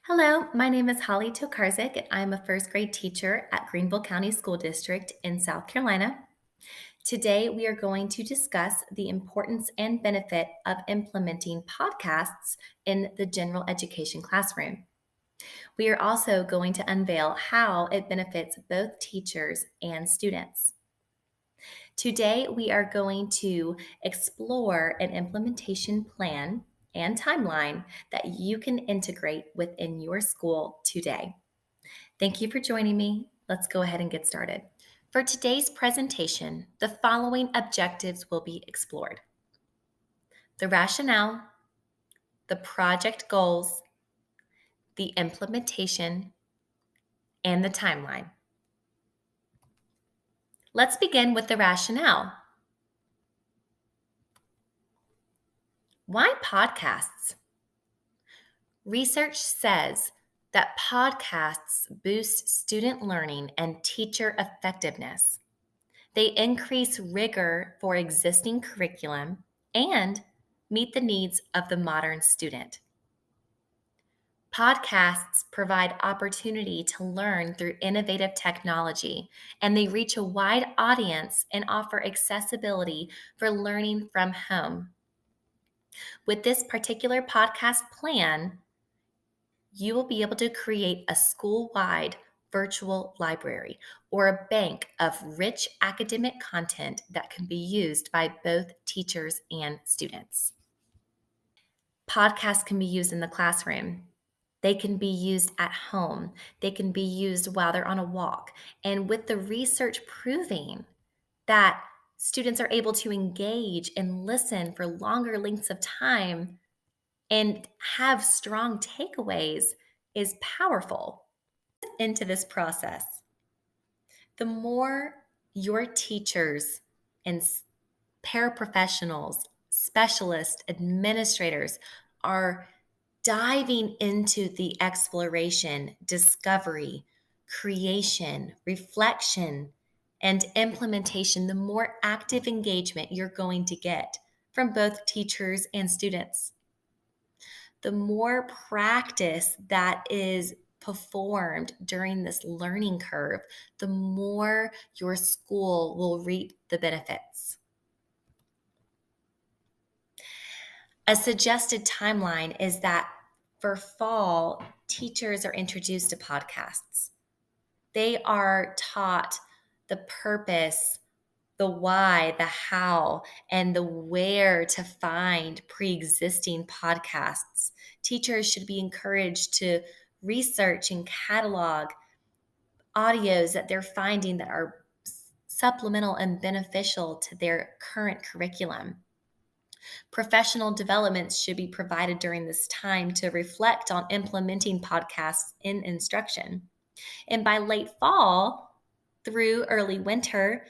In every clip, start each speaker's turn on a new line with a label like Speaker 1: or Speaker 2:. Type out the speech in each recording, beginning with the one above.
Speaker 1: Hello, my name is Holly Tokarzik, and I'm a first grade teacher at Greenville County School District in South Carolina. Today, we are going to discuss the importance and benefit of implementing podcasts in the general education classroom. We are also going to unveil how it benefits both teachers and students. Today, we are going to explore an implementation plan and timeline that you can integrate within your school today. Thank you for joining me. Let's go ahead and get started. For today's presentation, the following objectives will be explored: the rationale, the project goals, the implementation, and the timeline. Let's begin with the rationale. Why podcasts? Research says that podcasts boost student learning and teacher effectiveness. They increase rigor for existing curriculum and meet the needs of the modern student. Podcasts provide opportunity to learn through innovative technology, and they reach a wide audience and offer accessibility for learning from home. With this particular podcast plan, you will be able to create a school-wide virtual library or a bank of rich academic content that can be used by both teachers and students. Podcasts can be used in the classroom. They can be used at home. They can be used while they're on a walk. And with the research proving that students are able to engage and listen for longer lengths of time and have strong takeaways is powerful into this process. The more your teachers and paraprofessionals, specialists, administrators are diving into the exploration, discovery, creation, reflection, and implementation, the more active engagement you're going to get from both teachers and students. The more practice that is performed during this learning curve, the more your school will reap the benefits. A suggested timeline is that for fall, teachers are introduced to podcasts. They are taught the purpose, the why, the how, and the where to find pre-existing podcasts. Teachers should be encouraged to research and catalog audios that they're finding that are supplemental and beneficial to their current curriculum. Professional developments should be provided during this time to reflect on implementing podcasts in instruction. And by late fall through early winter,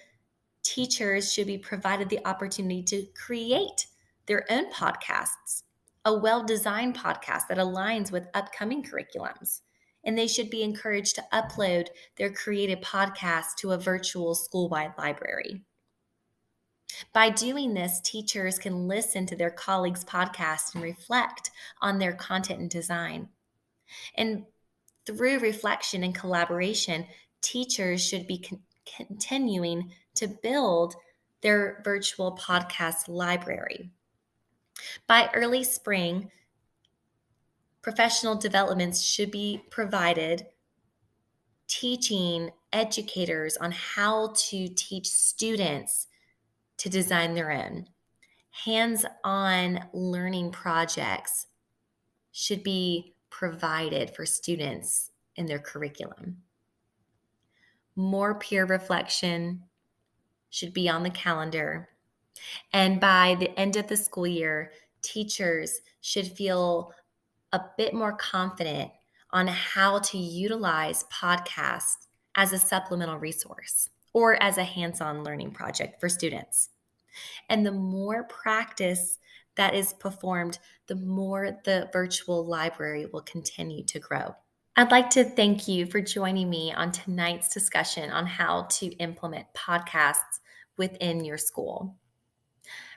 Speaker 1: teachers should be provided the opportunity to create their own podcasts, a well-designed podcast that aligns with upcoming curriculums. And they should be encouraged to upload their created podcasts to a virtual school-wide library. By doing this, teachers can listen to their colleagues' podcasts and reflect on their content and design. And through reflection and collaboration, teachers should be continuing to build their virtual podcast library. By early spring, professional developments should be provided, teaching educators on how to teach students to design their own. Hands-on learning projects should be provided for students in their curriculum. More peer reflection should be on the calendar. And by the end of the school year, teachers should feel a bit more confident on how to utilize podcasts as a supplemental resource or as a hands-on learning project for students. And the more practice that is performed, the more the virtual library will continue to grow. I'd like to thank you for joining me on tonight's discussion on how to implement podcasts within your school.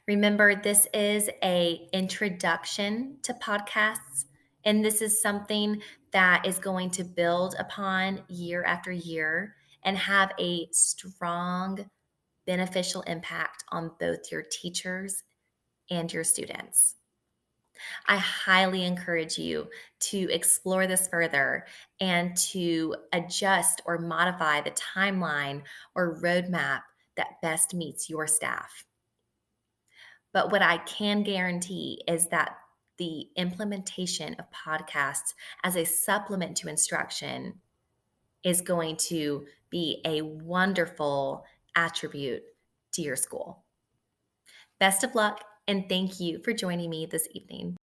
Speaker 1: Remember, this is an introduction to podcasts, and this is something that is going to build upon year after year and have a strong, beneficial impact on both your teachers and your students. I highly encourage you to explore this further and to adjust or modify the timeline or roadmap that best meets your staff. But what I can guarantee is that the implementation of podcasts as a supplement to instruction is going to be a wonderful attribute to your school. Best of luck, and thank you for joining me this evening.